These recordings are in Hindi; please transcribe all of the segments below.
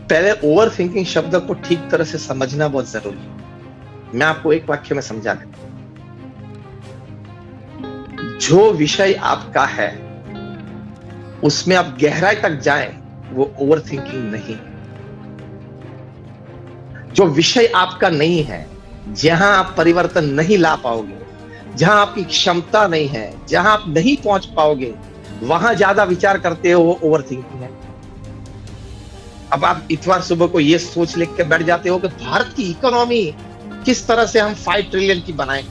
पहले ओवर थिंकिंग शब्द को ठीक तरह से समझना बहुत जरूरी है। मैं आपको एक वाक्य में समझा देता हूं। जो विषय आपका है उसमें आप गहराई तक जाएं, वो ओवर थिंकिंग नहीं। जो विषय आपका नहीं है, जहां आप परिवर्तन नहीं ला पाओगे, जहां आपकी क्षमता नहीं है, जहां आप नहीं पहुंच पाओगे, वहां ज्यादा विचार करते हो, वो ओवर थिंकिंग है। अब आप इतवार सुबह को ये सोच लिख के बैठ जाते हो कि भारत की इकोनॉमी किस तरह से हम 5 ट्रिलियन की बनाएं।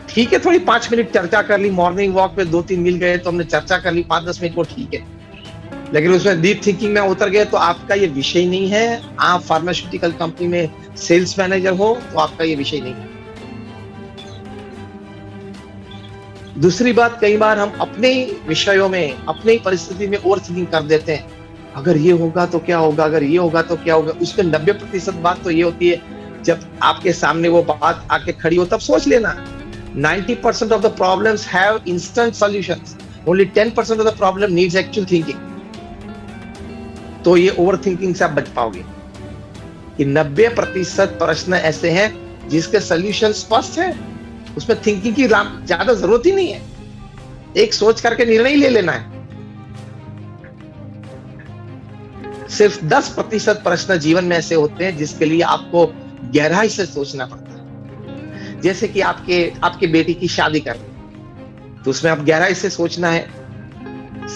ठीक है, थोड़ी 5 मिनट चर्चा कर ली, मॉर्निंग वॉक पे 2-3 मिल गए तो हमने चर्चा कर ली 5-10 मिनट, वो ठीक है। लेकिन उसमें डीप थिंकिंग में उतर गए तो आपका ये विषय नहीं है। आप फार्मास्यूटिकल कंपनी में सेल्स मैनेजर हो तो आपका ये विषय नहीं है। दूसरी बात, कई बार हम अपने विषयों में, अपनी परिस्थिति में ओवर थिंकिंग कर देते हैं। अगर ये होगा तो क्या होगा, अगर ये होगा तो क्या होगा। उसमें 90% बात तो ये होती है, जब आपके सामने वो बात आके खड़ी हो तब सोच लेना। 90% of the problems have instant solutions. Only 10% of the problem needs actual thinking. तो ये ओवर थिंकिंग से आप बच पाओगे कि 90% प्रश्न ऐसे हैं जिसके सॉल्यूशन स्पष्ट है, उसमें थिंकिंग की ज्यादा जरूरत ही नहीं है। एक सोच करके निर्णय ही ले लेना है। सिर्फ 10% प्रश्न जीवन में ऐसे होते हैं जिसके लिए आपको गहराई से सोचना पड़ता है। जैसे कि आपके बेटी की शादी करनी, तो उसमें आप गहराई से सोचना है,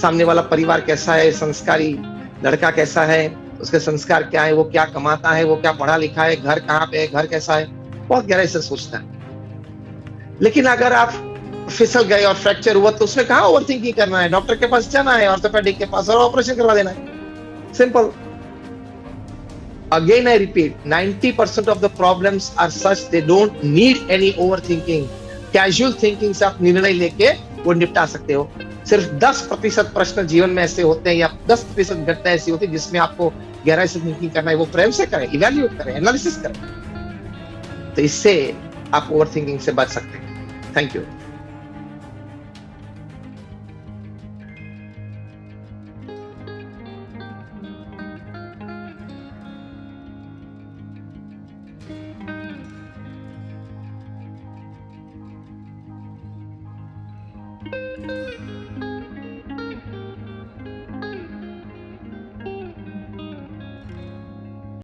सामने वाला परिवार कैसा है, संस्कारी लड़का कैसा है, उसके संस्कार क्या है, वो क्या कमाता है, वो क्या पढ़ा लिखा है, घर कहाँ पे है, घर कैसा है, बहुत गहराई से सोचना है। लेकिन अगर आप फिसल गए और फ्रैक्चर हुआ तो उसमें कहाँ ओवर थिंकिंग करना है। डॉक्टर के पास जाना है, ऑर्थोपेडिक के पास, और ऑपरेशन करवा देना है। Simple. Again I repeat, 90% of the problems are such they don't need any overthinking. Casual thinking से आप निर्णय लेके वो निपटा सकते हो। सिर्फ 10% प्रश्न जीवन में ऐसे होते हैं या 10% घटना ऐसी होती है जिसमें आपको गहराई से थिंकिंग करना है। वो प्रेम से करें, इवैल्यूएट करें, एनालिसिस करें, तो इससे आप ओवर थिंकिंग से बच सकते हैं। Thank you.